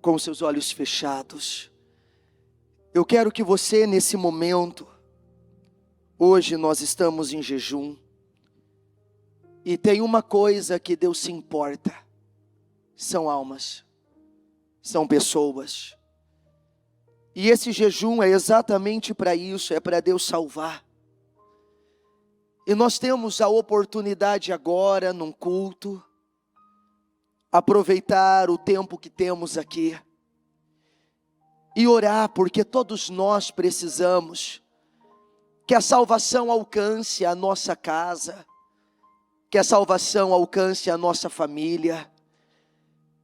com seus olhos fechados. Eu quero que você, nesse momento, hoje nós estamos em jejum, e tem uma coisa que Deus se importa, são almas, são pessoas. E esse jejum é exatamente para isso, é para Deus salvar. E nós temos a oportunidade agora, num culto, aproveitar o tempo que temos aqui e orar, porque todos nós precisamos que a salvação alcance a nossa casa, que a salvação alcance a nossa família.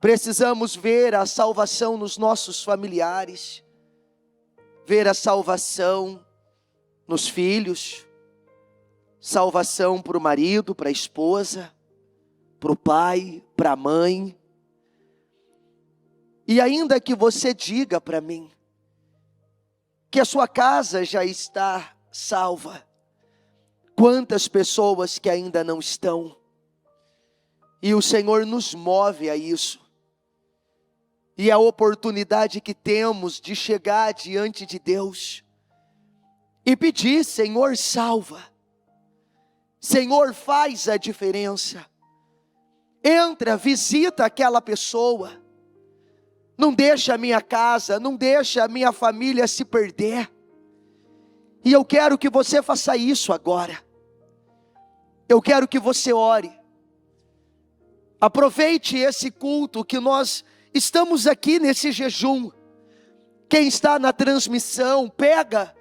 Precisamos ver a salvação nos nossos familiares, ver a salvação nos filhos, salvação para o marido, para a esposa, para o pai, para a mãe. E ainda que você diga para mim que a sua casa já está salva, quantas pessoas que ainda não estão, e o Senhor nos move a isso, e a oportunidade que temos de chegar diante de Deus e pedir: Senhor, salva, Senhor, faz a diferença, entra, visita aquela pessoa, não deixa a minha casa, não deixa a minha família se perder. E eu quero que você faça isso agora. Eu quero que você ore. Aproveite esse culto que nós estamos aqui nesse jejum. Quem está na transmissão, pega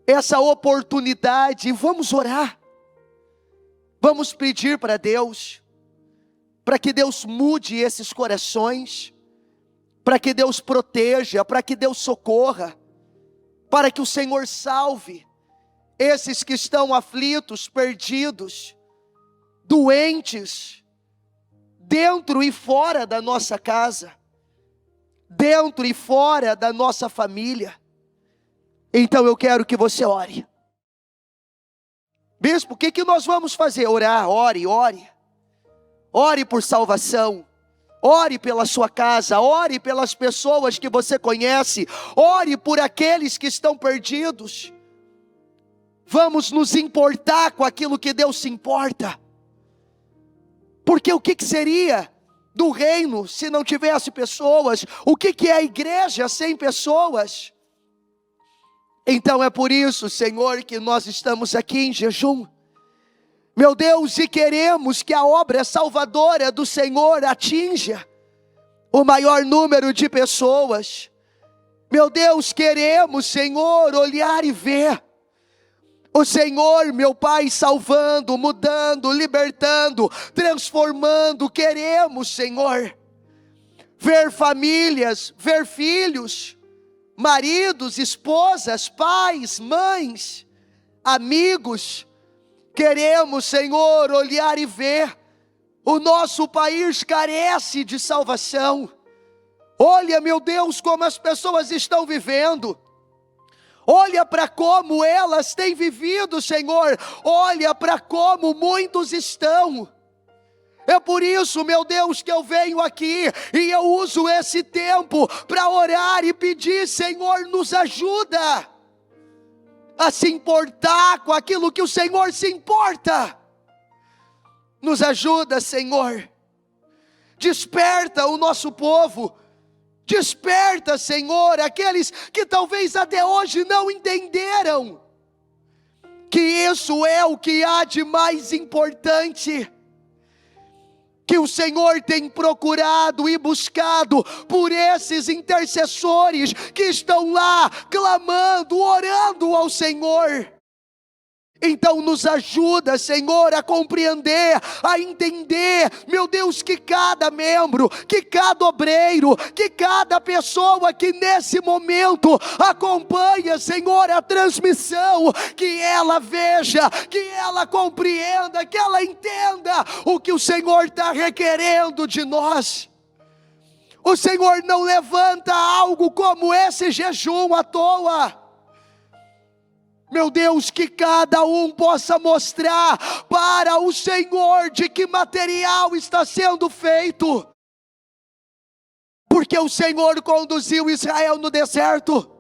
essa oportunidade e vamos orar. Vamos pedir para Deus, para que Deus mude esses corações, para que Deus proteja, para que Deus socorra, para que o Senhor salve esses que estão aflitos, perdidos, doentes, dentro e fora da nossa casa, dentro e fora da nossa família. Então eu quero que você ore. Bispo, o que nós vamos fazer? Orar, ore, ore. Ore por salvação. Ore pela sua casa, ore pelas pessoas que você conhece, ore por aqueles que estão perdidos. Vamos nos importar com aquilo que Deus se importa. Porque o que seria do reino se não tivesse pessoas? O que é a igreja sem pessoas? Então é por isso, Senhor, que nós estamos aqui em jejum. Meu Deus, e queremos que a obra salvadora do Senhor atinja o maior número de pessoas. Meu Deus, queremos, Senhor, olhar e ver o Senhor, meu Pai, salvando, mudando, libertando, transformando. Queremos, Senhor, ver famílias, ver filhos, maridos, esposas, pais, mães, amigos. Queremos, Senhor, olhar e ver. O nosso país carece de salvação. Olha, meu Deus, como as pessoas estão vivendo. Olha para como elas têm vivido, Senhor. Olha para como muitos estão. É por isso, meu Deus, que eu venho aqui e eu uso esse tempo para orar e pedir: Senhor, nos ajuda a se importar com aquilo que o Senhor se importa. Nos ajuda, Senhor. Desperta o nosso povo. Desperta, Senhor, aqueles que talvez até hoje não entenderam que isso é o que há de mais importante, que o Senhor tem procurado e buscado por esses intercessores que estão lá clamando, orando ao Senhor. Então nos ajuda, Senhor, a compreender, a entender, meu Deus, que cada membro, que cada obreiro, que cada pessoa que nesse momento acompanha, Senhor, a transmissão, que ela veja, que ela compreenda, que ela entenda o que o Senhor está requerendo de nós. O Senhor não levanta algo como esse jejum à toa. Meu Deus, que cada um possa mostrar para o Senhor de que material está sendo feito. porque o Senhor conduziu Israel no deserto.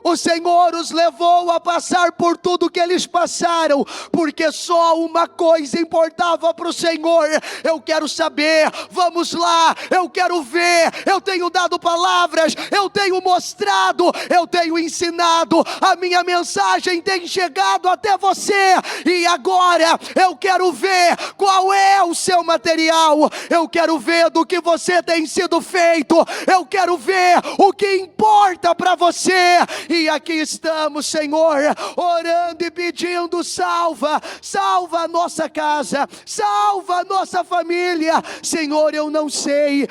O Senhor os levou a passar por tudo que eles passaram, porque só uma coisa importava para o Senhor. Eu quero saber, vamos lá, eu quero ver. Eu tenho dado palavras, eu tenho mostrado, eu tenho ensinado, a minha mensagem tem chegado até você, e agora eu quero ver qual é o seu material, eu quero ver do que você tem sido feito, eu quero ver o que importa para você. E aqui estamos, Senhor, orando e pedindo: salva a nossa casa, salva a nossa família. Senhor, eu não sei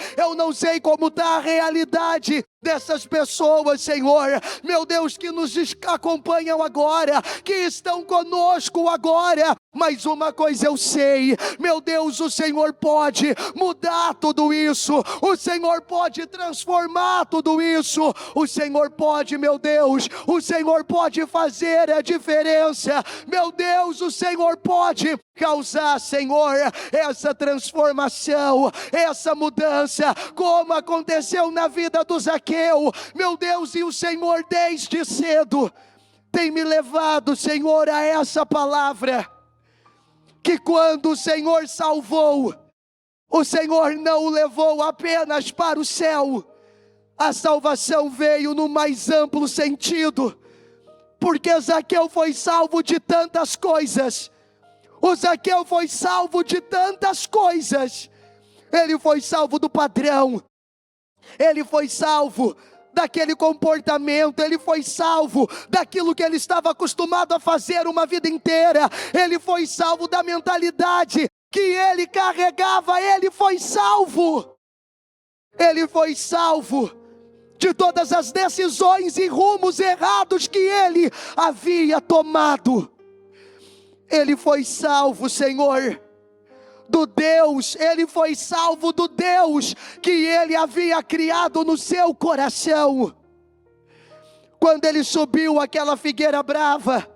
como está a realidade dessas pessoas, Senhor, meu Deus, que nos acompanham agora, que estão conosco agora, mas uma coisa eu sei, meu Deus, o Senhor pode mudar tudo isso, o Senhor pode transformar tudo isso, o Senhor pode, meu Deus, o Senhor pode fazer a diferença, meu Deus, o Senhor pode causar, Senhor, essa transformação, essa mudança, como aconteceu na vida do Zaqueu, meu Deus, e o Senhor desde cedo tem me levado, Senhor, a essa palavra, que quando o Senhor salvou, o Senhor não o levou apenas para o céu, a salvação veio no mais amplo sentido, porque Zaqueu foi salvo de tantas coisas. O Zaqueu foi salvo de tantas coisas. Ele foi salvo do padrão, ele foi salvo daquele comportamento, ele foi salvo daquilo que ele estava acostumado a fazer uma vida inteira, ele foi salvo da mentalidade que ele carregava, ele foi salvo de todas as decisões e rumos errados que ele havia tomado. Ele foi salvo, Senhor, ele foi salvo do Deus que ele havia criado no seu coração. Quando ele subiu aquela figueira brava,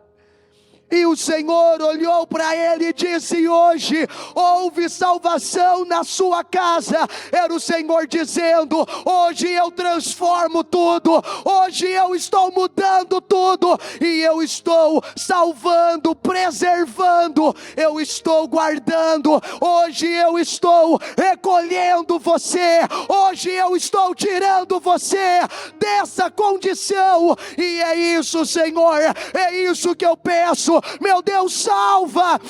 e o Senhor olhou para ele e disse: hoje houve salvação na sua casa. Era o Senhor dizendo: hoje eu transformo tudo, hoje eu estou mudando tudo, e eu estou salvando, preservando, eu estou guardando, hoje eu estou recolhendo você, hoje eu estou tirando você dessa condição. E é isso, Senhor, é isso que eu peço. Meu Deus,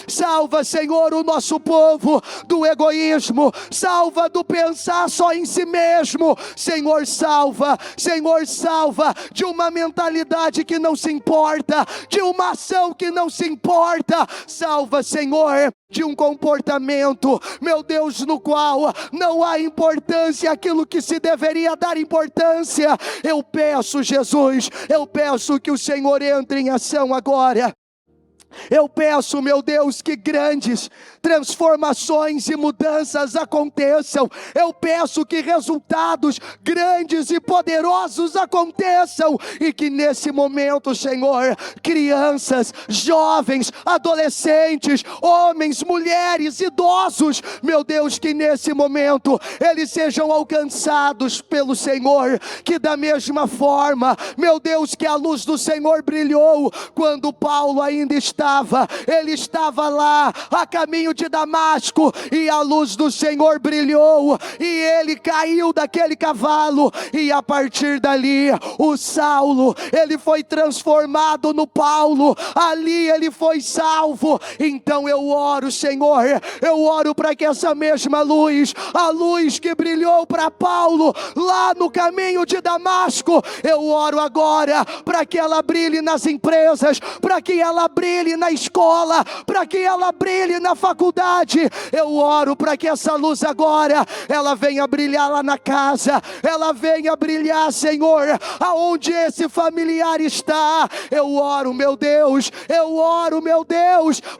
salva, Senhor, o nosso povo do egoísmo, salva do pensar só em si mesmo. Senhor, salva de uma mentalidade que não se importa, de uma ação que não se importa. Salva, Senhor, de um comportamento, meu Deus, no qual não há importância aquilo que se deveria dar importância. Eu peço, Jesus, eu peço que o Senhor entre em ação agora. Eu peço, meu Deus, que grandes transformações e mudanças aconteçam. Eu peço que resultados grandes e poderosos aconteçam, e que nesse momento, Senhor, crianças, jovens, adolescentes, homens, mulheres, idosos, meu Deus, que nesse momento eles sejam alcançados pelo Senhor, que da mesma forma, meu Deus, que a luz do Senhor brilhou quando Paulo ainda ele estava lá a caminho de Damasco, e a luz do Senhor brilhou, e ele caiu daquele cavalo, e a partir dali o Saulo, ele foi transformado no Paulo, ali ele foi salvo. Então eu oro, Senhor, eu oro para que essa mesma luz, a luz que brilhou para Paulo lá no caminho de Damasco, eu oro agora para que ela brilhe nas empresas, para que ela brilhe na escola, para que ela brilhe na faculdade. Eu oro para que essa luz agora, ela venha brilhar lá na casa, ela venha brilhar, Senhor, aonde esse familiar está. Eu oro, meu Deus,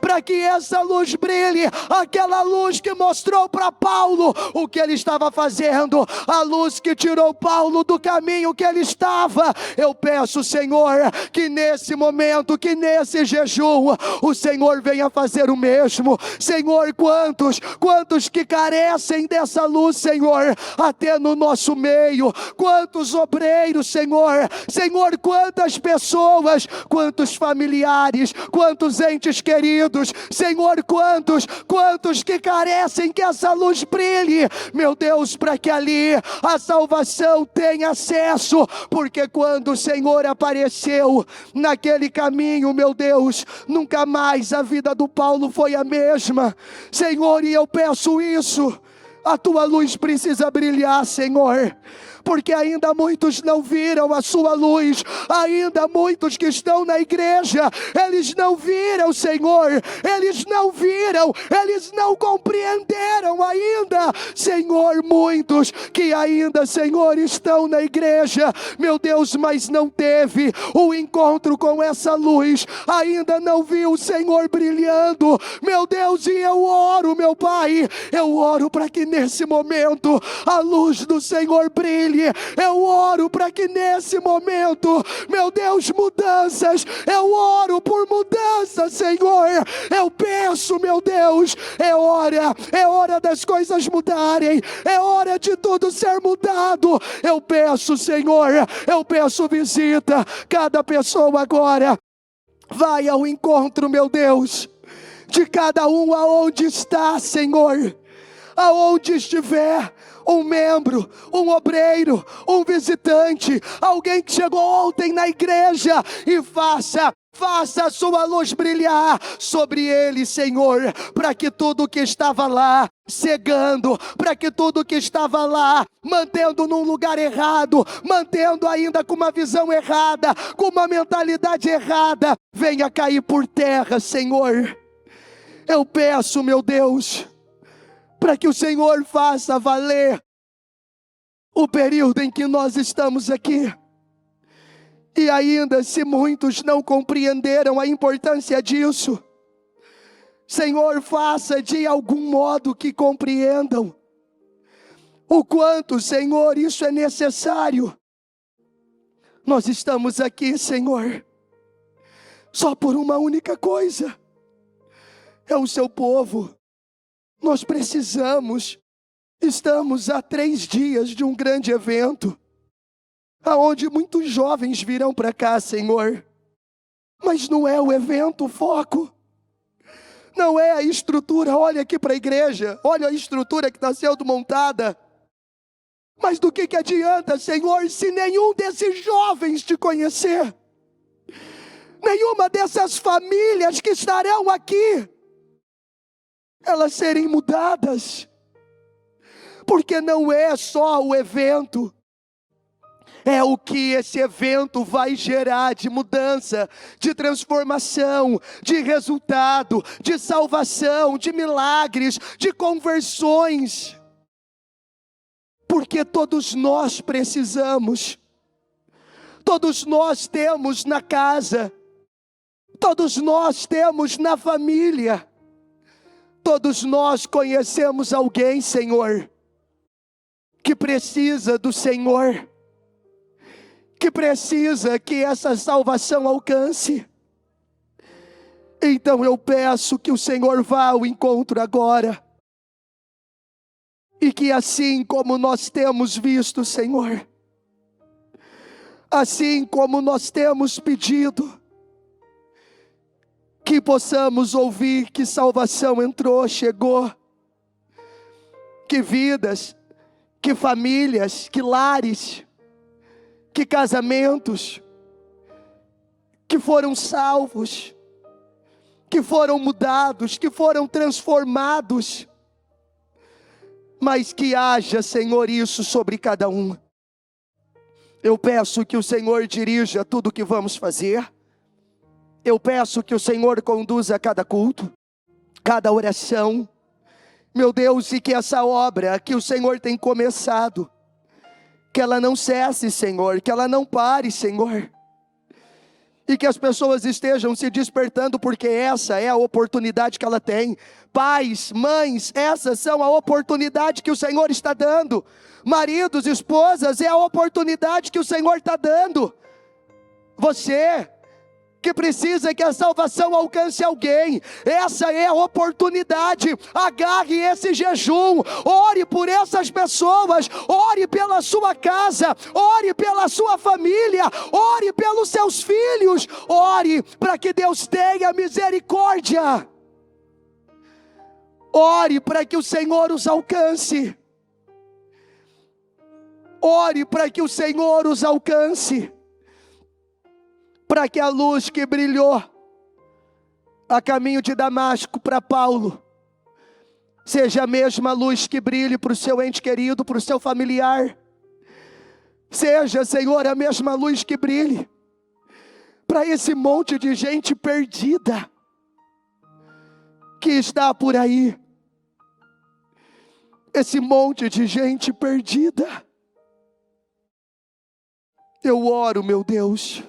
para que essa luz brilhe, aquela luz que mostrou para Paulo o que ele estava fazendo, a luz que tirou Paulo do caminho que ele estava. Eu peço, Senhor, que nesse momento, que nesse jejum, coração, o Senhor venha fazer o mesmo. Senhor, quantos que carecem dessa luz, Senhor, até no nosso meio, quantos obreiros, Senhor, quantas pessoas, quantos familiares, quantos entes queridos, Senhor, quantos que carecem que essa luz brilhe, meu Deus, para que ali a salvação tenha acesso, porque quando o Senhor apareceu naquele caminho, meu Deus, nunca mais a vida do Paulo foi a mesma, Senhor, e eu peço isso, a tua luz precisa brilhar, Senhor, porque ainda muitos não viram a sua luz, ainda muitos que estão na igreja, eles não viram, Senhor, eles não compreenderam ainda, Senhor, muitos que ainda, Senhor, estão na igreja, meu Deus, mas não teve o encontro com essa luz, ainda não viu o Senhor brilhando, meu Deus, e eu oro, meu Pai, eu oro para que nesse momento a luz do Senhor brilhe. Eu oro para que nesse momento, meu Deus, mudanças, eu oro por mudanças, Senhor, eu peço, meu Deus, é hora das coisas mudarem, é hora de tudo ser mudado, eu peço, Senhor, eu peço visita, cada pessoa agora, vai ao encontro, meu Deus, de cada um aonde está, Senhor, aonde estiver, um membro, um obreiro, um visitante, alguém que chegou ontem na igreja, e faça a sua luz brilhar sobre ele, Senhor, para que tudo que estava lá cegando, para que tudo que estava lá mantendo num lugar errado, mantendo ainda com uma visão errada, com uma mentalidade errada, venha cair por terra, Senhor. Eu peço, meu Deus, para que o Senhor faça valer o período em que nós estamos aqui. E ainda, se muitos não compreenderam a importância disso, Senhor, faça de algum modo que compreendam o quanto, Senhor, isso é necessário. Nós estamos aqui, Senhor, só por uma única coisa, é o seu povo. Nós estamos há 3 dias de um grande evento, aonde muitos jovens virão para cá, Senhor, mas não é o evento o foco, não é a estrutura. Olha aqui para a igreja, olha a estrutura que está sendo montada, mas do que adianta, Senhor, se nenhum desses jovens te conhecer, nenhuma dessas famílias que estarão aqui, elas serem mudadas, porque não é só o evento, é o que esse evento vai gerar de mudança, de transformação, de resultado, de salvação, de milagres, de conversões, porque todos nós precisamos, todos nós temos na casa, todos nós temos na família, todos nós conhecemos alguém, Senhor, que precisa do Senhor, que precisa que essa salvação alcance. Então eu peço que o Senhor vá ao encontro agora, e que assim como nós temos visto, Senhor, assim como nós temos pedido, que possamos ouvir que salvação entrou, chegou, que vidas, que famílias, que lares, que casamentos, que foram salvos, que foram mudados, que foram transformados, mas que haja, Senhor, isso sobre cada um. Eu peço que o Senhor dirija tudo o que vamos fazer. Eu peço que o Senhor conduza cada culto, cada oração, meu Deus, e que essa obra que o Senhor tem começado, que ela não cesse, Senhor, que ela não pare, Senhor, e que as pessoas estejam se despertando, porque essa é a oportunidade que ela tem. Pais, mães, essas são a oportunidade que o Senhor está dando. Maridos, esposas, é a oportunidade que o Senhor está dando. Você que precisa que a salvação alcance alguém. Essa é a oportunidade. Agarre esse jejum, ore por essas pessoas, ore pela sua casa, ore pela sua família, ore pelos seus filhos, ore para que Deus tenha misericórdia. Ore para que o Senhor os alcance. Ore para que o Senhor os alcance. Para que a luz que brilhou a caminho de Damasco para Paulo, seja a mesma luz que brilhe para o seu ente querido, para o seu familiar. Seja, Senhor, a mesma luz que brilhe para esse monte de gente perdida que está por aí. Esse monte de gente perdida. Eu oro, meu Deus,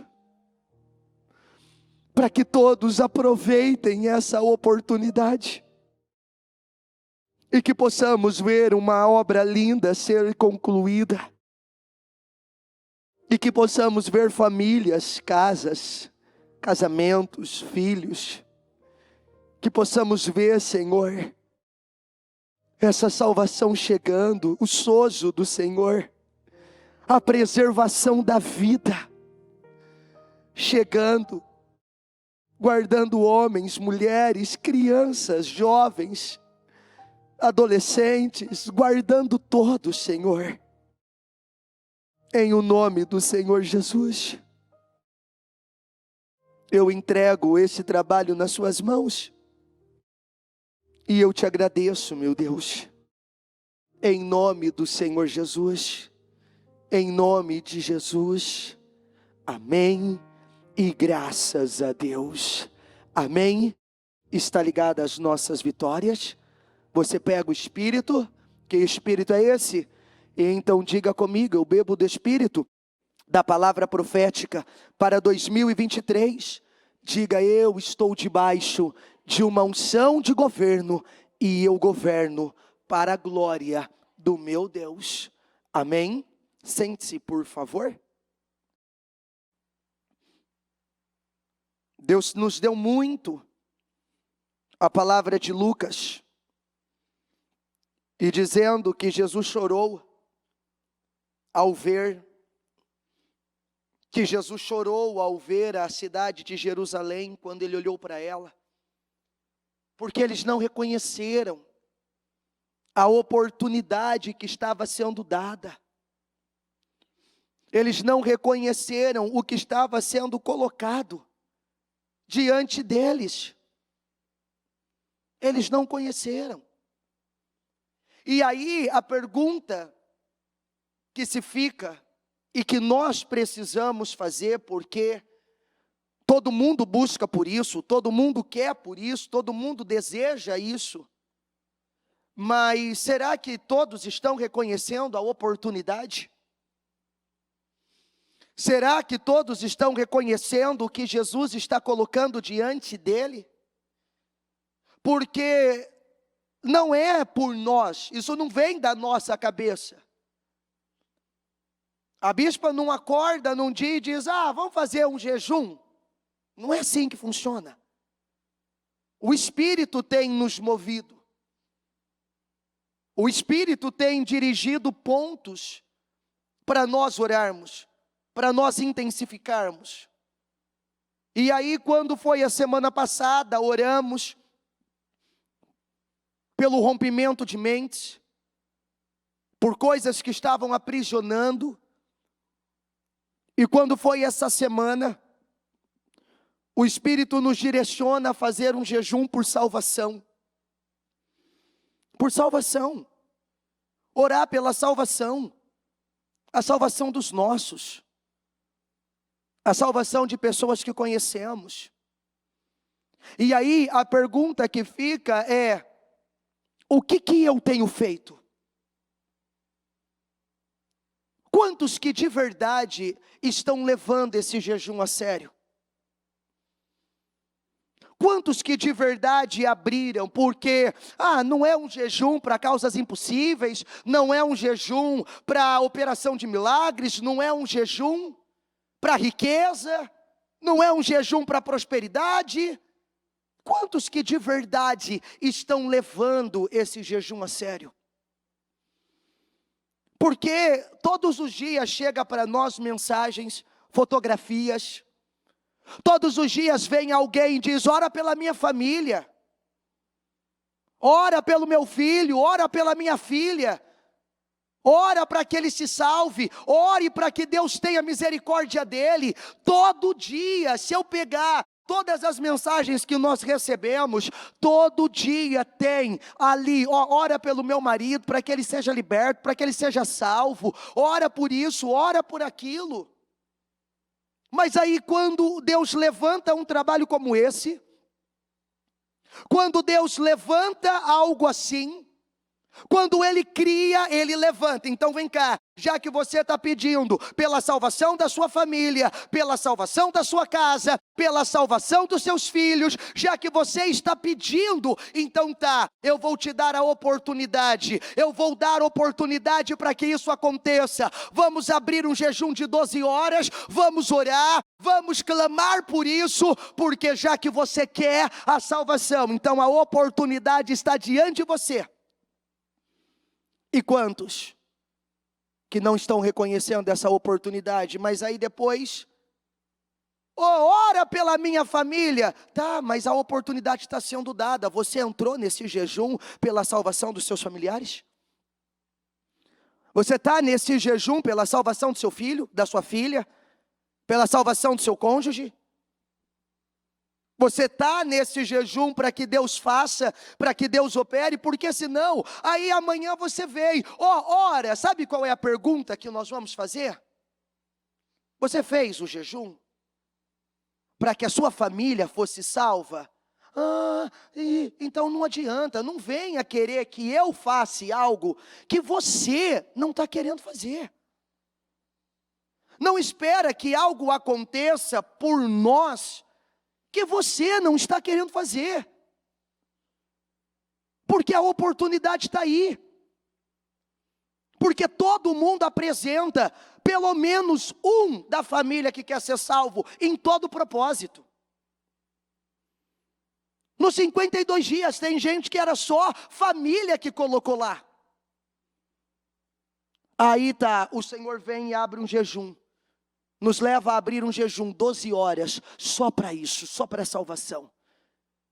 para que todos aproveitem essa oportunidade e que possamos ver uma obra linda ser concluída e que possamos ver famílias, casas, casamentos, filhos, que possamos ver, Senhor, essa salvação chegando, o sozo do Senhor, a preservação da vida chegando, guardando homens, mulheres, crianças, jovens, adolescentes, guardando todos, Senhor, em o nome do Senhor Jesus. Eu entrego esse trabalho nas suas mãos, e eu te agradeço, meu Deus, em nome do Senhor Jesus, em nome de Jesus, amém. E graças a Deus, amém. Está ligada às nossas vitórias. Você pega o Espírito, que Espírito é esse? E então diga comigo, eu bebo do Espírito, da palavra profética para 2023. Diga, eu estou debaixo de uma unção de governo, e eu governo para a glória do meu Deus, amém. Sente-se, por favor. Deus nos deu muito a palavra de Lucas, e dizendo que Jesus chorou ao ver, a cidade de Jerusalém, quando ele olhou para ela, porque eles não reconheceram a oportunidade que estava sendo dada. Eles não reconheceram o que estava sendo colocado diante deles. Eles não conheceram. E aí a pergunta que se fica, e que nós precisamos fazer, porque todo mundo busca por isso, todo mundo quer por isso, todo mundo deseja isso, mas será que todos estão reconhecendo a oportunidade? Será que todos estão reconhecendo o que Jesus está colocando diante dele? Porque não é por nós, isso não vem da nossa cabeça. A bispa não acorda num dia e diz, vamos fazer um jejum. Não é assim que funciona. O Espírito tem nos movido. O Espírito tem dirigido pontos para nós orarmos, para nós intensificarmos. E aí, quando foi a semana passada, oramos pelo rompimento de mentes, por coisas que estavam aprisionando. E quando foi essa semana, o Espírito nos direciona a fazer um jejum por salvação. Por salvação. Orar pela salvação. A salvação dos nossos. A salvação de pessoas que conhecemos. E aí a pergunta que fica é, o que eu tenho feito? Quantos que de verdade estão levando esse jejum a sério? Quantos que de verdade abriram? Porque, não é um jejum para causas impossíveis, não é um jejum para operação de milagres, não é um jejum para riqueza, Não é um jejum para prosperidade. Quantos que de verdade estão levando esse jejum a sério? Porque todos os dias chega para nós mensagens, fotografias. Todos os dias vem alguém e diz: ora pela minha família, ora pelo meu filho, ora pela minha filha, ora para que ele se salve, ore para que Deus tenha misericórdia dele. Todo dia, se eu pegar todas as mensagens que nós recebemos, todo dia tem ali: ora pelo meu marido, para que ele seja liberto, para que ele seja salvo, ora por isso, ora por aquilo. Mas aí quando Deus levanta um trabalho como esse, quando Deus levanta algo assim, quando Ele cria, Ele levanta. Então vem cá, já que você está pedindo pela salvação da sua família, pela salvação da sua casa, pela salvação dos seus filhos, já que você está pedindo, então tá, eu vou te dar a oportunidade, eu vou dar oportunidade para que isso aconteça. Vamos abrir um jejum de 12 horas, vamos orar, vamos clamar por isso, porque já que você quer a salvação, então a oportunidade está diante de você. E quantos que não estão reconhecendo essa oportunidade, mas aí depois, ora pela minha família, tá, mas a oportunidade está sendo dada. Você entrou nesse jejum pela salvação dos seus familiares? Você está nesse jejum pela salvação do seu filho, da sua filha, pela salvação do seu cônjuge? Você está nesse jejum para que Deus faça, para que Deus opere, porque senão, aí amanhã você vem, ora, sabe qual é a pergunta que nós vamos fazer? Você fez o jejum para que a sua família fosse salva? Então não adianta, não venha querer que eu faça algo que você não está querendo fazer. Não espera que algo aconteça por nós, que você não está querendo fazer, porque a oportunidade está aí, porque todo mundo apresenta pelo menos um da família que quer ser salvo, em todo propósito. Nos 52 dias tem gente que era só família que colocou lá. Aí tá, o Senhor vem e abre um jejum, nos leva a abrir um jejum 12 horas, só para isso, só para a salvação.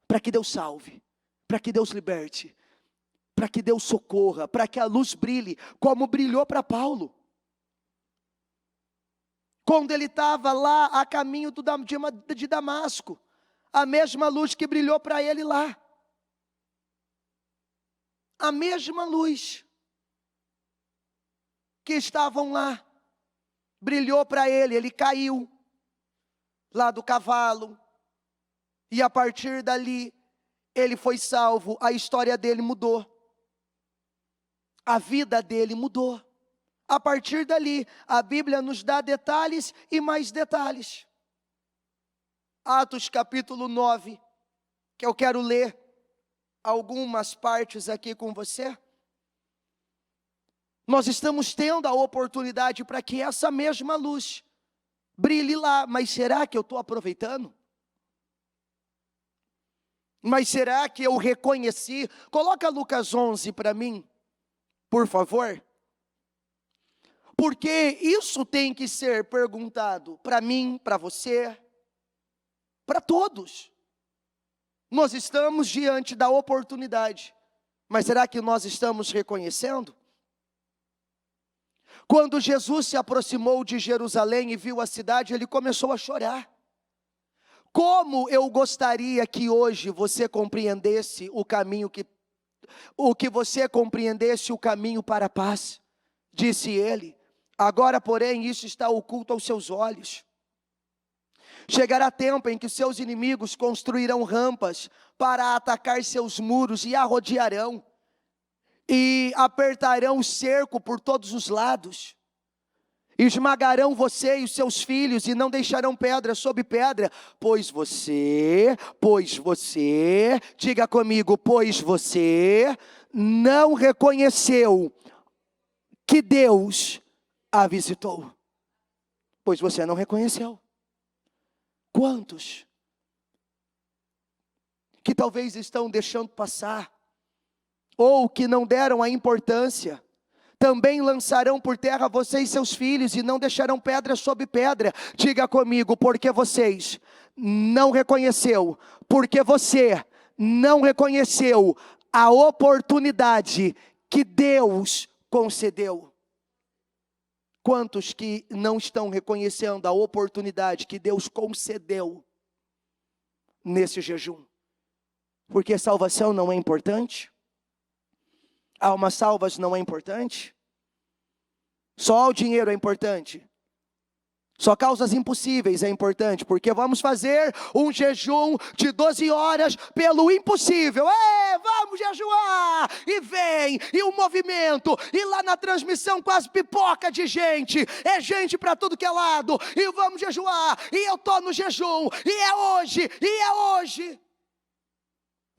Para que Deus salve, para que Deus liberte, para que Deus socorra, para que a luz brilhe, como brilhou para Paulo. Quando ele estava lá a caminho de Damasco, a mesma luz que brilhou para ele lá. A mesma luz que estavam lá. Brilhou para ele, ele caiu lá do cavalo, e a partir dali, ele foi salvo, a história dele mudou, a vida dele mudou. A partir dali, a Bíblia nos dá detalhes e mais detalhes. Atos capítulo 9, que eu quero ler algumas partes aqui com você. Nós estamos tendo a oportunidade para que essa mesma luz brilhe lá, mas será que eu estou aproveitando? Mas será que eu reconheci? Coloca Lucas 11 para mim, por favor. Porque isso tem que ser perguntado para mim, para você, para todos. Nós estamos diante da oportunidade, mas será que nós estamos reconhecendo? Quando Jesus se aproximou de Jerusalém e viu a cidade, ele começou a chorar. Como eu gostaria que hoje você compreendesse o caminho para a paz, disse ele. Agora, porém, isso está oculto aos seus olhos. Chegará tempo em que seus inimigos construirão rampas para atacar seus muros e a rodearão, e apertarão o cerco por todos os lados. Esmagarão você e os seus filhos, e não deixarão pedra sobre pedra, pois você, diga comigo, pois você não reconheceu que Deus a visitou. Pois você não reconheceu. Quantos que talvez estão deixando passar, ou que não deram a importância, também lançarão por terra você e seus filhos, e não deixarão pedra sobre pedra. Diga comigo, porque vocês não reconheceu, porque você não reconheceu a oportunidade que Deus concedeu. Quantos que não estão reconhecendo a oportunidade que Deus concedeu nesse jejum? Porque salvação não é importante? Almas salvas não é importante? Só o dinheiro é importante? Só causas impossíveis é importante? Porque vamos fazer um jejum de 12 horas pelo impossível. Vamos jejuar! E vem, e o movimento, e lá na transmissão quase pipoca de gente. É gente para tudo que é lado. E vamos jejuar, e eu estou no jejum. E é hoje, e é hoje.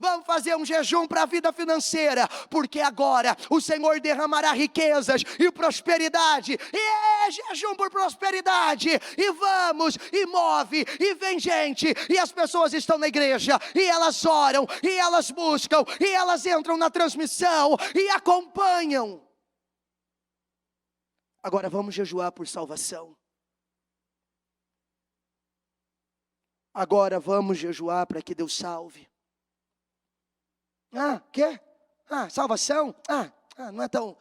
Vamos fazer um jejum para a vida financeira, porque agora o Senhor derramará riquezas e prosperidade, e é jejum por prosperidade, e vamos, e move, e vem gente, e as pessoas estão na igreja, e elas oram, e elas buscam, e elas entram na transmissão, e acompanham. Agora vamos jejuar por salvação. Agora vamos jejuar para que Deus salve. Quer? Salvação? Não é tão...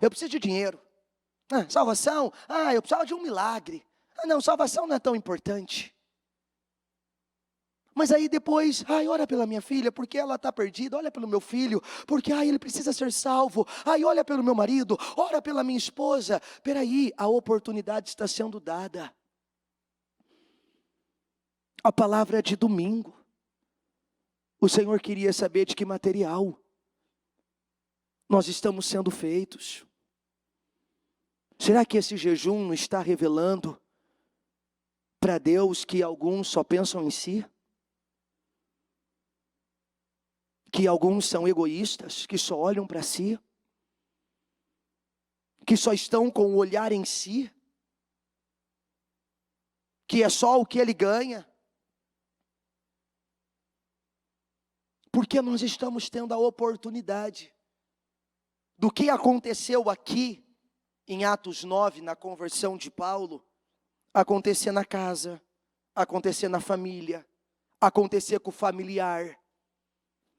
eu preciso de dinheiro. Salvação? Eu precisava de um milagre. Não, salvação não é tão importante. Mas aí depois, ora pela minha filha, porque ela está perdida. Olha pelo meu filho, porque ele precisa ser salvo. Olha pelo meu marido, ora pela minha esposa. Peraí, a oportunidade está sendo dada. A palavra é de domingo. O Senhor queria saber de que material nós estamos sendo feitos. Será que esse jejum não está revelando para Deus que alguns só pensam em si? Que alguns são egoístas, que só olham para si? Que só estão com o olhar em si? Que é só o que ele ganha? Porque nós estamos tendo a oportunidade do que aconteceu aqui em Atos 9, na conversão de Paulo, acontecer na casa, acontecer na família, acontecer com o familiar,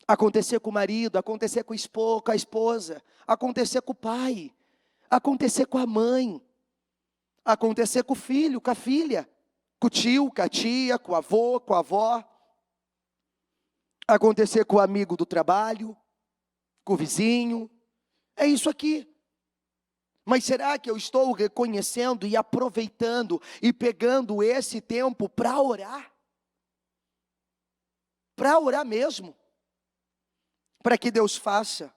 acontecer com o marido, acontecer com a esposa, acontecer com o pai, acontecer com a mãe, acontecer com o filho, com a filha, com o tio, com a tia, com o avô, com a avó, acontecer com o amigo do trabalho, com o vizinho. É isso aqui. Mas será que eu estou reconhecendo e aproveitando e pegando esse tempo para orar? Para orar mesmo. Para que Deus faça.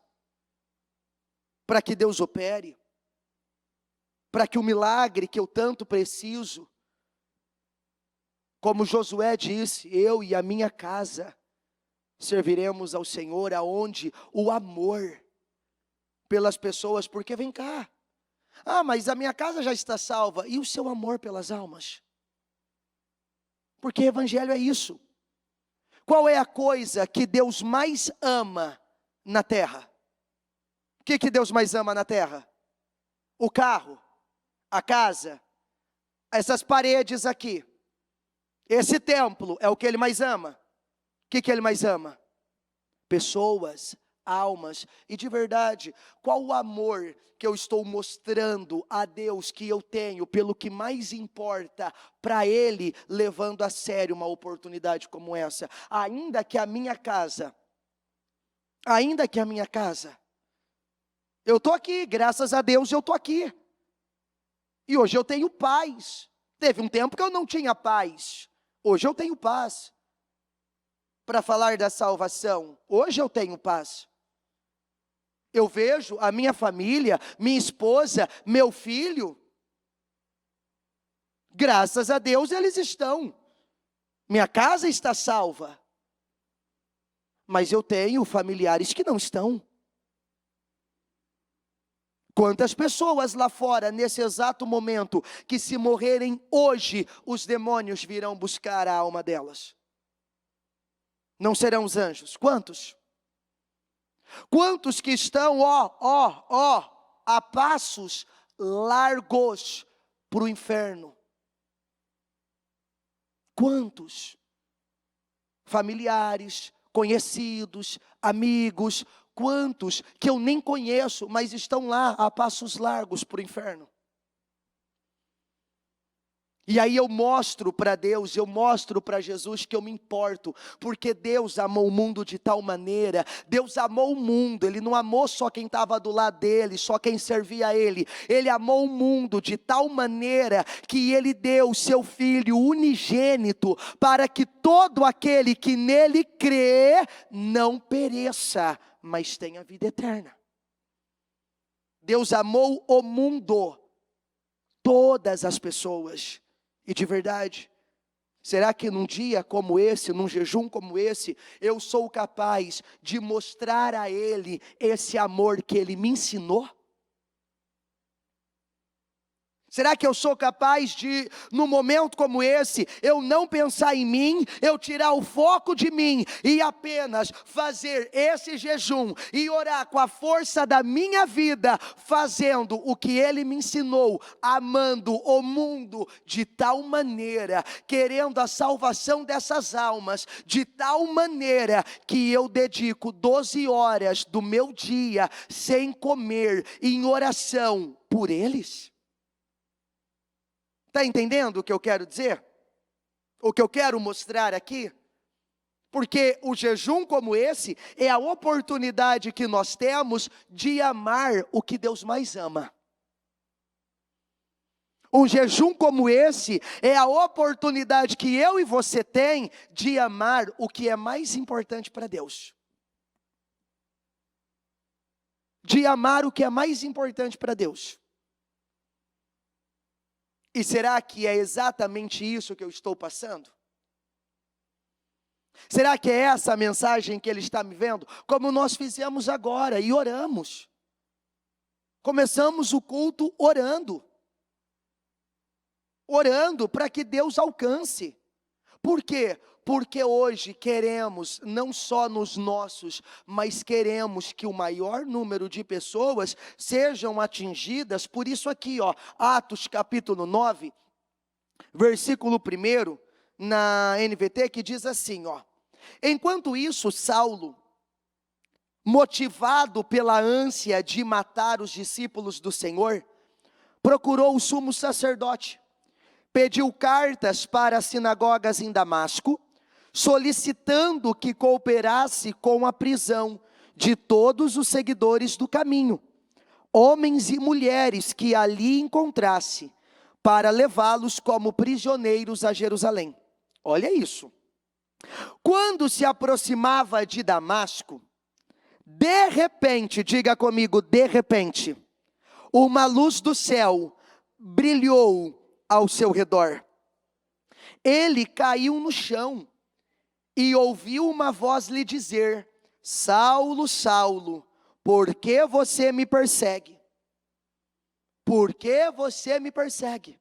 Para que Deus opere. Para que o milagre que eu tanto preciso, como Josué disse, eu e a minha casa serviremos ao Senhor, aonde o amor pelas pessoas, porque vem cá, mas a minha casa já está salva, e o seu amor pelas almas? Porque evangelho é isso. Qual é a coisa que Deus mais ama na terra? O que Deus mais ama na terra? O carro, a casa, essas paredes aqui, esse templo é o que Ele mais ama. O que Ele mais ama? Pessoas, almas. E de verdade, qual o amor que eu estou mostrando a Deus que eu tenho pelo que mais importa para Ele, levando a sério uma oportunidade como essa? Ainda que a minha casa, eu estou aqui, graças a Deus eu estou aqui. E hoje eu tenho paz. Teve um tempo que eu não tinha paz. Hoje eu tenho paz. Para falar da salvação, hoje eu tenho paz. Eu vejo a minha família, minha esposa, meu filho, graças a Deus eles estão. Minha casa está salva. Mas eu tenho familiares que não estão. Quantas pessoas lá fora, nesse exato momento, que se morrerem hoje, os demônios virão buscar a alma delas? Não serão os anjos? Quantos? Quantos que estão, a passos largos para o inferno? Quantos? Familiares, conhecidos, amigos, quantos que eu nem conheço, mas estão lá a passos largos para o inferno? E aí eu mostro para Deus, eu mostro para Jesus que eu me importo, porque Deus amou o mundo de tal maneira, Deus amou o mundo, Ele não amou só quem estava do lado dele, só quem servia a Ele, Ele amou o mundo de tal maneira, que Ele deu o seu Filho unigênito, para que todo aquele que nele crê, não pereça, mas tenha vida eterna. Deus amou o mundo, todas as pessoas. E de verdade, será que num dia como esse, num jejum como esse, eu sou capaz de mostrar a Ele esse amor que Ele me ensinou? Será que eu sou capaz de, num momento como esse, eu não pensar em mim, eu tirar o foco de mim e apenas fazer esse jejum e orar com a força da minha vida, fazendo o que Ele me ensinou, amando o mundo de tal maneira, querendo a salvação dessas almas, de tal maneira que eu dedico 12 horas do meu dia sem comer, em oração por eles? Está entendendo o que eu quero dizer? O que eu quero mostrar aqui? Porque o jejum como esse é a oportunidade que nós temos de amar o que Deus mais ama. Um jejum como esse é a oportunidade que eu e você tem de amar o que é mais importante para Deus. De amar o que é mais importante para Deus. E será que é exatamente isso que eu estou passando? Será que é essa a mensagem que Ele está me vendo? Como nós fizemos agora e oramos. Começamos o culto orando. Orando para que Deus alcance. Por quê? Porque hoje queremos, não só nos nossos, mas queremos que o maior número de pessoas sejam atingidas por isso aqui, Atos capítulo 9, versículo 1, na NVT, que diz assim, enquanto isso, Saulo, motivado pela ânsia de matar os discípulos do Senhor, procurou o sumo sacerdote, pediu cartas para as sinagogas em Damasco, solicitando que cooperasse com a prisão de todos os seguidores do caminho, homens e mulheres que ali encontrasse, para levá-los como prisioneiros a Jerusalém. Olha isso. Quando se aproximava de Damasco, de repente, diga comigo, de repente, uma luz do céu brilhou ao seu redor. Ele caiu no chão e ouviu uma voz lhe dizer: Saulo, Saulo, por que você me persegue? Por que você me persegue?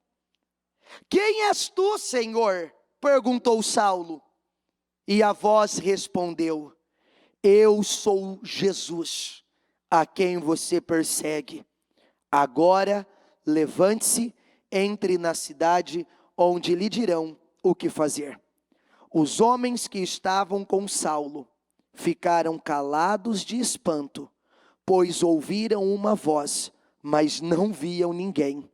Quem és tu, Senhor? Perguntou Saulo. E a voz respondeu: eu sou Jesus, a quem você persegue. Agora levante-se, entre na cidade, onde lhe dirão o que fazer. Os homens que estavam com Saulo ficaram calados de espanto, pois ouviram uma voz, mas não viam ninguém.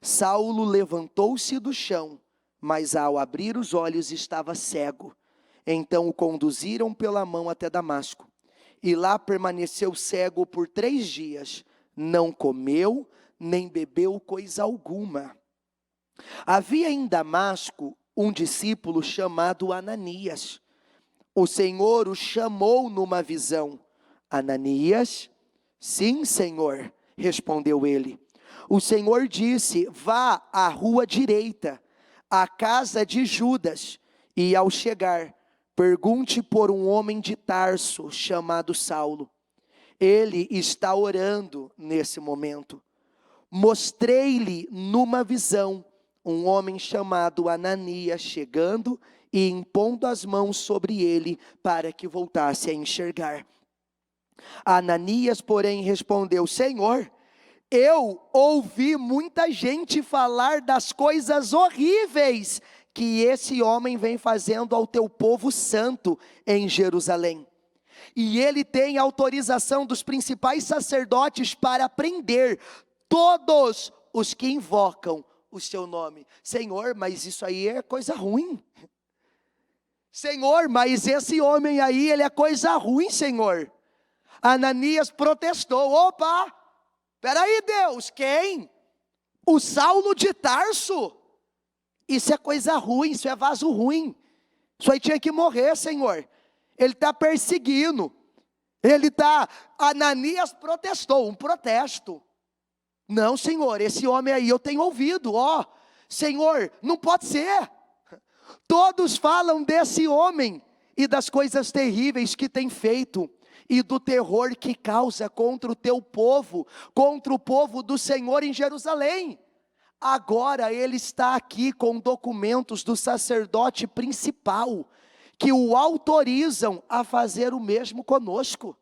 Saulo levantou-se do chão, mas ao abrir os olhos estava cego. Então o conduziram pela mão até Damasco, e lá permaneceu cego por 3 dias, não comeu, nem bebeu coisa alguma. Havia em Damasco um discípulo chamado Ananias. O Senhor o chamou numa visão. Ananias? Sim, Senhor, respondeu ele. O Senhor disse: vá à rua direita, à casa de Judas, e ao chegar, pergunte por um homem de Tarso chamado Saulo. Ele está orando nesse momento. Mostrei-lhe numa visão um homem chamado Ananias chegando e impondo as mãos sobre ele para que voltasse a enxergar. Ananias, porém, respondeu: Senhor, eu ouvi muita gente falar das coisas horríveis que esse homem vem fazendo ao teu povo santo em Jerusalém. E ele tem autorização dos principais sacerdotes para prender todos os que invocam o seu nome. Senhor, mas isso aí é coisa ruim. Senhor, mas esse homem aí, ele é coisa ruim, Senhor. Ananias protestou: opa, peraí Deus, quem? O Saulo de Tarso? Isso é coisa ruim, isso é vaso ruim. Isso aí tinha que morrer, Senhor. Ele está perseguindo. Ananias protestou, um protesto. Não, Senhor, esse homem aí eu tenho ouvido, Senhor, não pode ser. Todos falam desse homem e das coisas terríveis que tem feito e do terror que causa contra o teu povo, contra o povo do Senhor em Jerusalém. Agora ele está aqui com documentos do sacerdote principal, que o autorizam a fazer o mesmo conosco.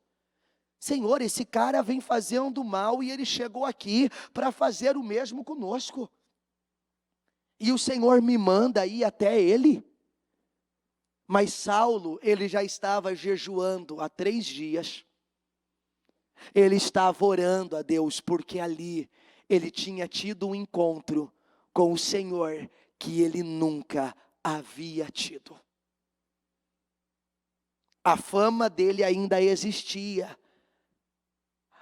Senhor, esse cara vem fazendo mal e ele chegou aqui para fazer o mesmo conosco. E o Senhor me manda ir até ele. Mas Saulo, ele já estava jejuando há 3 dias. Ele estava orando a Deus, porque ali ele tinha tido um encontro com o Senhor que ele nunca havia tido. A fama dele ainda existia.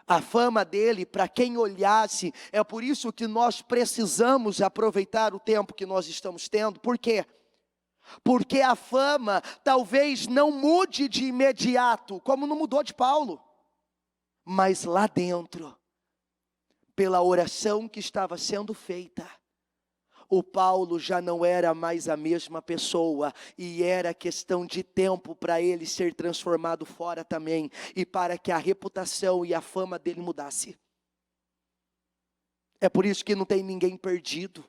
A fama dele, para quem olhasse, é por isso que nós precisamos aproveitar o tempo que nós estamos tendo. Por quê? Porque a fama talvez não mude de imediato, como não mudou de Paulo. Mas lá dentro, pela oração que estava sendo feita, o Paulo já não era mais a mesma pessoa, e era questão de tempo para ele ser transformado fora também, e para que a reputação e a fama dele mudasse. É por isso que não tem ninguém perdido.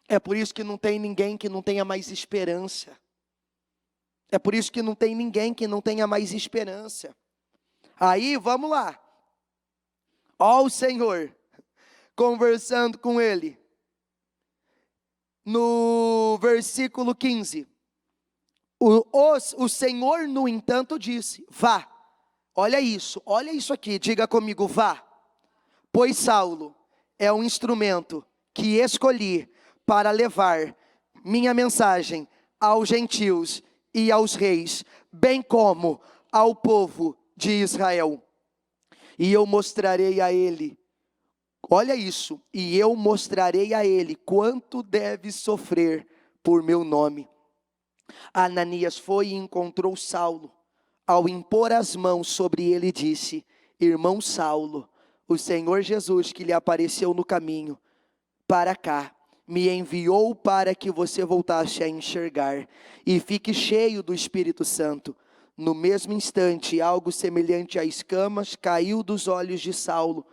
É por isso que não tem ninguém que não tenha mais esperança. É por isso que não tem ninguém que não tenha mais esperança. Aí, vamos lá. O Senhor conversando com ele. No versículo 15. O Senhor, no entanto, disse: vá. Olha isso aqui, diga comigo: vá. Pois Saulo é um instrumento que escolhi para levar minha mensagem aos gentios e aos reis, bem como ao povo de Israel. E eu mostrarei a ele, olha isso, e eu mostrarei a ele quanto deve sofrer por meu nome. Ananias foi e encontrou Saulo. Ao impor as mãos sobre ele, disse: irmão Saulo, o Senhor Jesus, que lhe apareceu no caminho para cá, me enviou para que você voltasse a enxergar e fique cheio do Espírito Santo. No mesmo instante, algo semelhante a escamas caiu dos olhos de Saulo,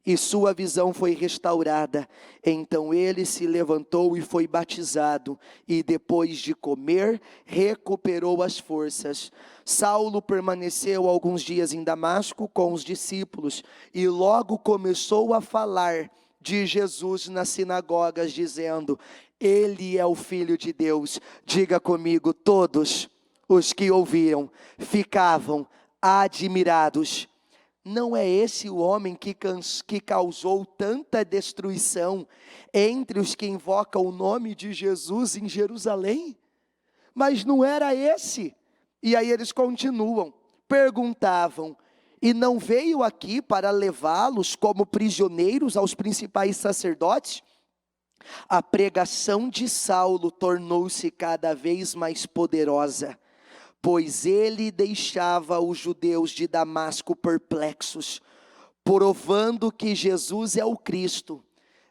e sua visão foi restaurada. Então ele se levantou e foi batizado, e depois de comer, recuperou as forças. Saulo permaneceu alguns dias em Damasco com os discípulos, e logo começou a falar de Jesus nas sinagogas, dizendo: ele é o Filho de Deus. Diga comigo: todos os que ouviram ficavam admirados. Não é esse o homem que causou tanta destruição entre os que invocam o nome de Jesus em Jerusalém? Mas não era esse. E aí eles continuam, perguntavam: e não veio aqui para levá-los como prisioneiros aos principais sacerdotes? A pregação de Saulo tornou-se cada vez mais poderosa, pois ele deixava os judeus de Damasco perplexos, provando que Jesus é o Cristo.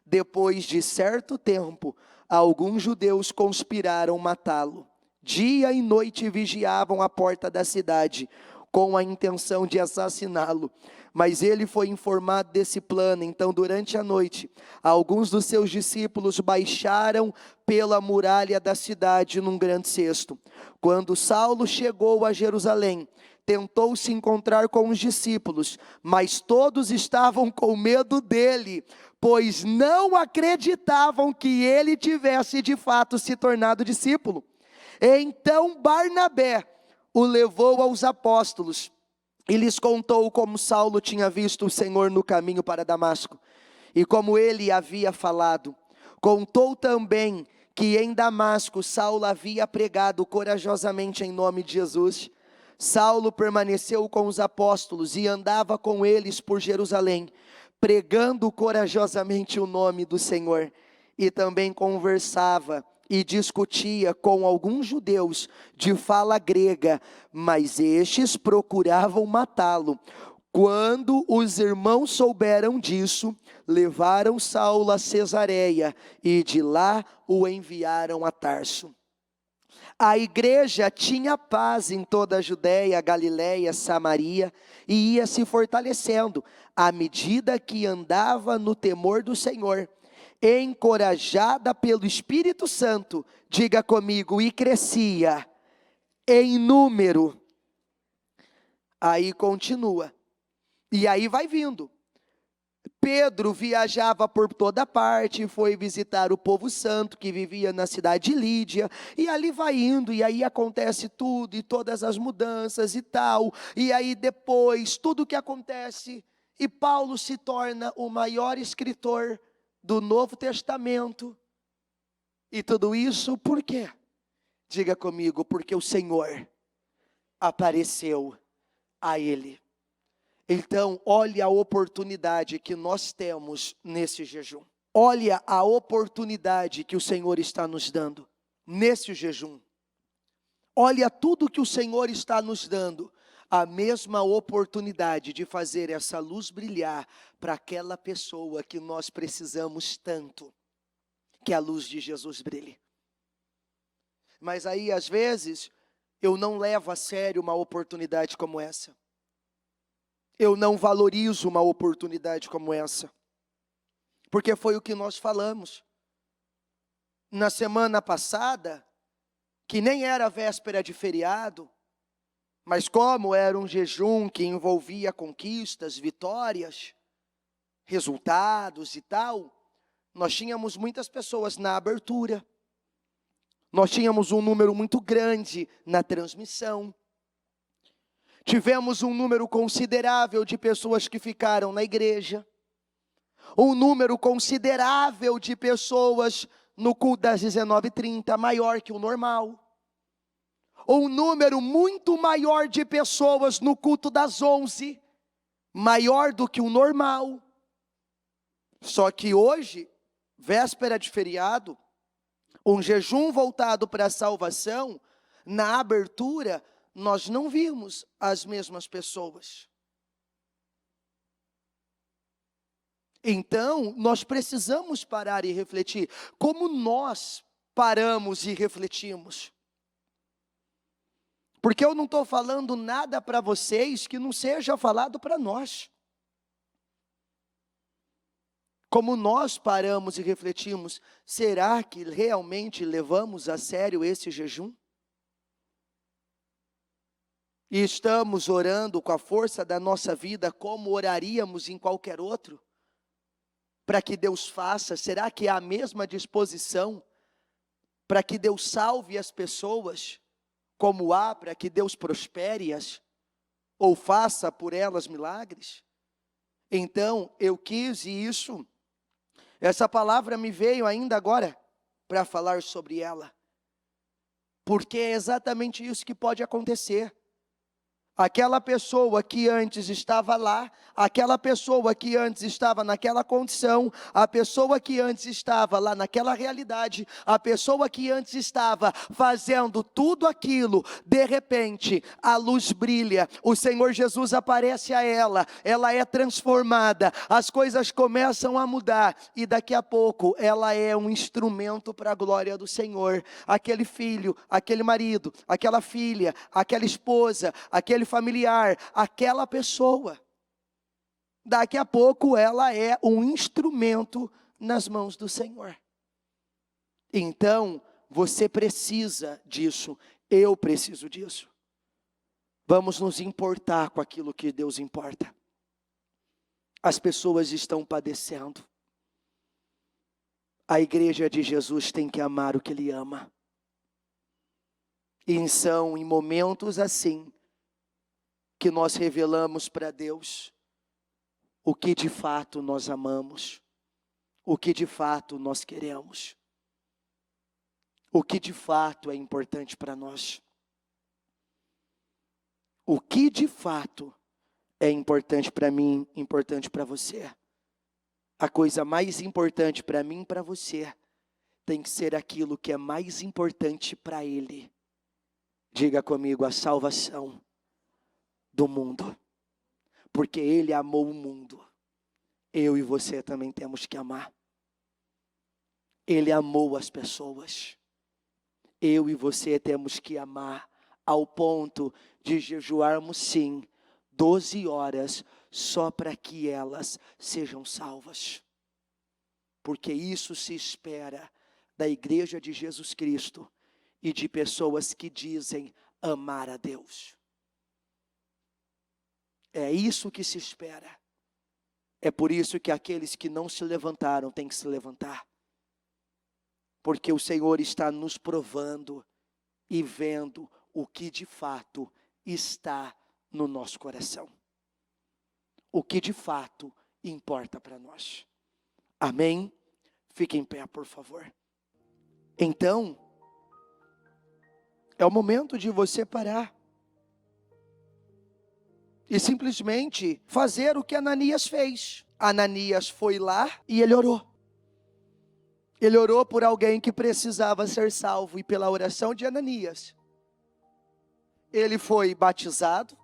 Depois de certo tempo, alguns judeus conspiraram matá-lo. Dia e noite vigiavam a porta da cidade, com a intenção de assassiná-lo. Mas ele foi informado desse plano. Então, durante a noite, alguns dos seus discípulos baixaram pela muralha da cidade num grande cesto. Quando Saulo chegou a Jerusalém, tentou se encontrar com os discípulos, mas todos estavam com medo dele, pois não acreditavam que ele tivesse de fato se tornado discípulo. Então Barnabé o levou aos apóstolos e lhes contou como Saulo tinha visto o Senhor no caminho para Damasco, e como ele havia falado. Contou também que em Damasco Saulo havia pregado corajosamente em nome de Jesus. Saulo permaneceu com os apóstolos e andava com eles por Jerusalém, pregando corajosamente o nome do Senhor, e também conversava e discutia com alguns judeus de fala grega, mas estes procuravam matá-lo. Quando os irmãos souberam disso, levaram Saulo a Cesareia e de lá o enviaram a Tarso. A igreja tinha paz em toda a Judéia, Galiléia, Samaria, e ia se fortalecendo, à medida que andava no temor do Senhor, encorajada pelo Espírito Santo, diga comigo, e crescia em número. Aí continua, e aí vai vindo. Pedro viajava por toda parte, foi visitar o povo santo que vivia na cidade de Lídia, e ali vai indo, e aí acontece tudo, e todas as mudanças e tal, e aí depois, tudo que acontece, e Paulo se torna o maior escritor do Novo Testamento, e tudo isso por quê? Diga comigo, porque o Senhor apareceu a ele. Então, olha a oportunidade que nós temos nesse jejum. Olha a oportunidade que o Senhor está nos dando nesse jejum. Olha tudo que o Senhor está nos dando. A mesma oportunidade de fazer essa luz brilhar para aquela pessoa que nós precisamos tanto. Que a luz de Jesus brilhe. Mas aí, às vezes, eu não levo a sério uma oportunidade como essa. Eu não valorizo uma oportunidade como essa, porque foi o que nós falamos na semana passada, que nem era véspera de feriado, mas como era um jejum que envolvia conquistas, vitórias, resultados e tal, nós tínhamos muitas pessoas na abertura, nós tínhamos um número muito grande na transmissão, tivemos um número considerável de pessoas que ficaram na igreja, um número considerável de pessoas no culto das 19h30, maior que o normal, um número muito maior de pessoas no culto das 11, maior do que o normal. Só que hoje, véspera de feriado, um jejum voltado para a salvação, na abertura, nós não vimos as mesmas pessoas. Então, nós precisamos parar e refletir. Como nós paramos e refletimos? Porque eu não estou falando nada para vocês que não seja falado para nós. Como nós paramos e refletimos, será que realmente levamos a sério esse jejum? E estamos orando com a força da nossa vida como oraríamos em qualquer outro? Para que Deus faça, será que há a mesma disposição para que Deus salve as pessoas, como há para que Deus prospere-as, ou faça por elas milagres? Então, eu quis isso, essa palavra me veio ainda agora, para falar sobre ela, porque é exatamente isso que pode acontecer. Aquela pessoa que antes estava lá, aquela pessoa que antes estava naquela condição, a pessoa que antes estava lá naquela realidade, a pessoa que antes estava fazendo tudo aquilo, de repente a luz brilha, o Senhor Jesus aparece a ela é transformada, as coisas começam a mudar e daqui a pouco ela é um instrumento para a glória do Senhor. Aquele filho, aquele marido, aquela filha, aquela esposa, aquele familiar, aquela pessoa daqui a pouco ela é um instrumento nas mãos do Senhor. Então, você precisa disso, eu preciso disso. Vamos nos importar com aquilo que Deus importa. As pessoas estão padecendo. A igreja de Jesus tem que amar o que Ele ama. E são em momentos assim que nós revelamos para Deus o que de fato nós amamos, o que de fato nós queremos, o que de fato é importante para nós. O que de fato é importante para mim, importante para você. A coisa mais importante para mim e para você tem que ser aquilo que é mais importante para Ele. Diga comigo, a salvação do mundo. Porque Ele amou o mundo. Eu e você também temos que amar. Ele amou as pessoas. Eu e você temos que amar ao ponto de jejuarmos sim, 12 horas, só para que elas sejam salvas. Porque isso se espera da igreja de Jesus Cristo e de pessoas que dizem amar a Deus. É isso que se espera. É por isso que aqueles que não se levantaram têm que se levantar. Porque o Senhor está nos provando e vendo o que de fato está no nosso coração. O que de fato importa para nós. Amém? Fique em pé, por favor. Então, é o momento de você parar e simplesmente fazer o que Ananias fez. Ananias foi lá e ele orou. Ele orou por alguém que precisava ser salvo, e pela oração de Ananias, ele foi batizado,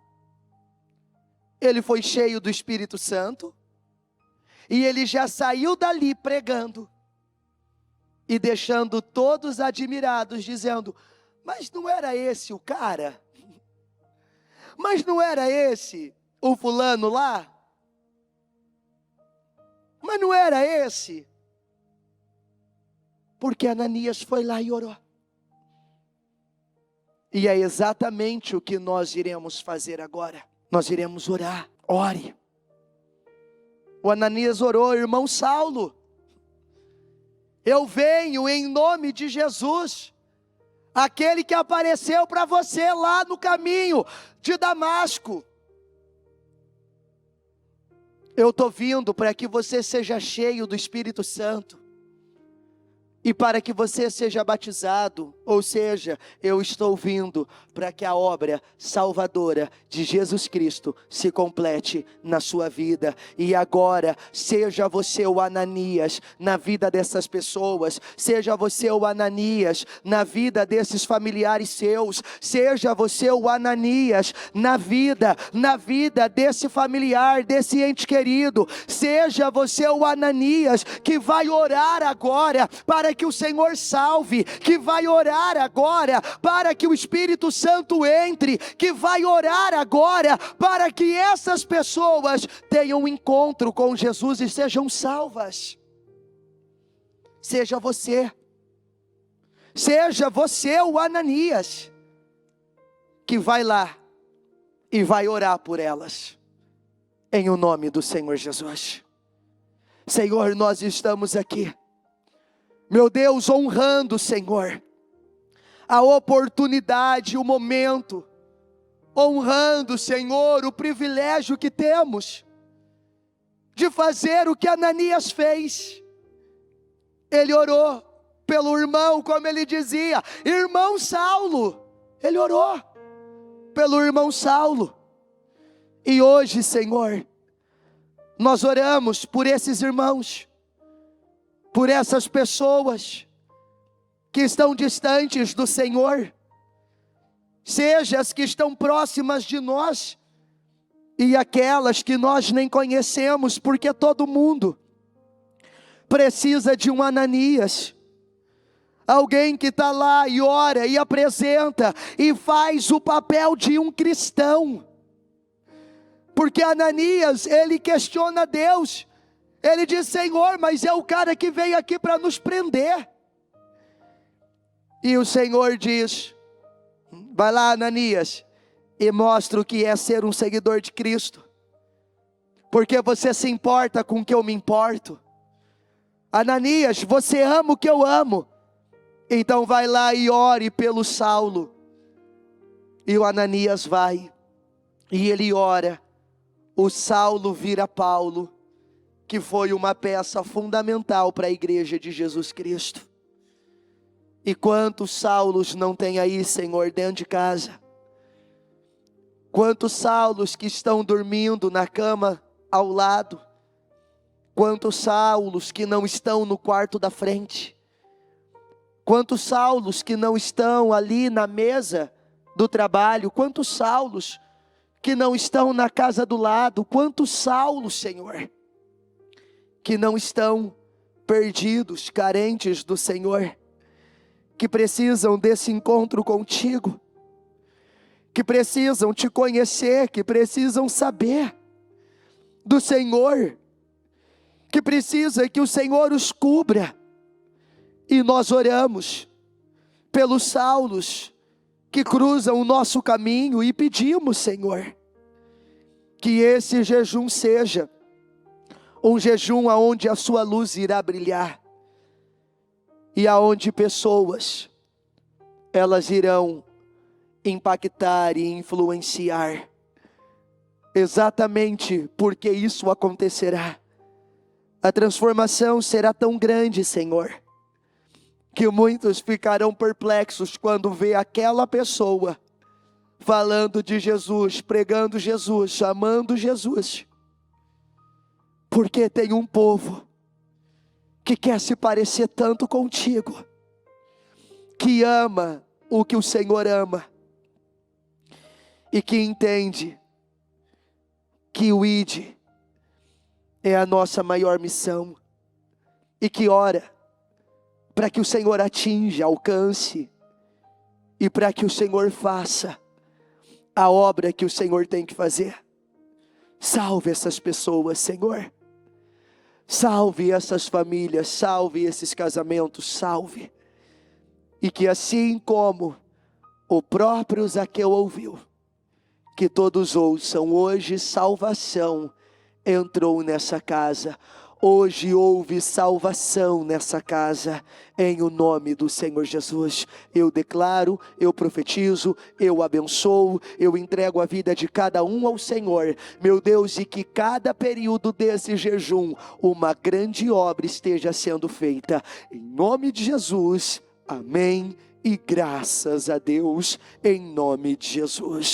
ele foi cheio do Espírito Santo, e ele já saiu dali pregando, e deixando todos admirados, dizendo, mas não era esse o cara? Mas não era esse o fulano lá? Mas não era esse? Porque Ananias foi lá e orou. E é exatamente o que nós iremos fazer agora. Nós iremos orar. Ore. O Ananias orou, irmão Saulo, eu venho em nome de Jesus, aquele que apareceu para você lá no caminho de Damasco. Eu estou vindo para que você seja cheio do Espírito Santo. E para que você seja batizado, ou seja, eu estou vindo para que a obra salvadora de Jesus Cristo se complete na sua vida. E agora, seja você o Ananias na vida dessas pessoas, seja você o Ananias na vida desses familiares seus, seja você o Ananias na vida desse familiar, desse ente querido, seja você o Ananias que vai orar agora para que o Senhor salve, que vai orar agora para que o Espírito Santo entre, que vai orar agora para que essas pessoas tenham um encontro com Jesus e sejam salvas. Seja você o Ananias que vai lá e vai orar por elas, em o nome do Senhor Jesus. Senhor, nós estamos aqui, meu Deus, honrando, Senhor, a oportunidade, o momento, honrando, Senhor, o privilégio que temos de fazer o que Ananias fez. Ele orou pelo irmão, como ele dizia, irmão Saulo. Ele orou pelo irmão Saulo. E hoje, Senhor, nós oramos por esses irmãos, por essas pessoas que estão distantes do Senhor, seja as que estão próximas de nós, e aquelas que nós nem conhecemos, porque todo mundo precisa de um Ananias, alguém que está lá e ora e apresenta e faz o papel de um cristão. Porque Ananias, ele questiona Deus. Ele diz: Senhor, mas é o cara que veio aqui para nos prender. E o Senhor diz: vai lá, Ananias, e mostra o que é ser um seguidor de Cristo. Porque você se importa com o que eu me importo. Ananias, você ama o que eu amo. Então vai lá e ore pelo Saulo. E o Ananias vai, e ele ora. O Saulo vira Paulo, que foi uma peça fundamental para a igreja de Jesus Cristo. E quantos Saulos não tem aí, Senhor, dentro de casa? Quantos Saulos que estão dormindo na cama ao lado? Quantos Saulos que não estão no quarto da frente? Quantos Saulos que não estão ali na mesa do trabalho? Quantos Saulos que não estão na casa do lado? Quantos Saulos, Senhor, que não estão perdidos, carentes do Senhor, que precisam desse encontro contigo, que precisam te conhecer, que precisam saber do Senhor, que precisa que o Senhor os cubra. E nós oramos pelos Saulos que cruzam o nosso caminho e pedimos, Senhor, que esse jejum seja um jejum aonde a sua luz irá brilhar, e aonde pessoas, elas irão impactar e influenciar, exatamente porque isso acontecerá. A transformação será tão grande, Senhor, que muitos ficarão perplexos quando vê aquela pessoa falando de Jesus, pregando Jesus, chamando Jesus, porque tem um povo que quer se parecer tanto contigo, que ama o que o Senhor ama, e que entende que o ID é a nossa maior missão, e que ora para que o Senhor atinja, alcance, e para que o Senhor faça a obra que o Senhor tem que fazer. Salve essas pessoas, Senhor. Salve essas famílias, salve esses casamentos, salve. E que assim como o próprio Zaqueu ouviu, que todos ouçam: hoje salvação entrou nessa casa. Hoje houve salvação nessa casa, em o nome do Senhor Jesus. Eu declaro, eu profetizo, eu abençoo, eu entrego a vida de cada um ao Senhor, meu Deus, e que cada período desse jejum, uma grande obra esteja sendo feita, em nome de Jesus, amém, e graças a Deus, em nome de Jesus.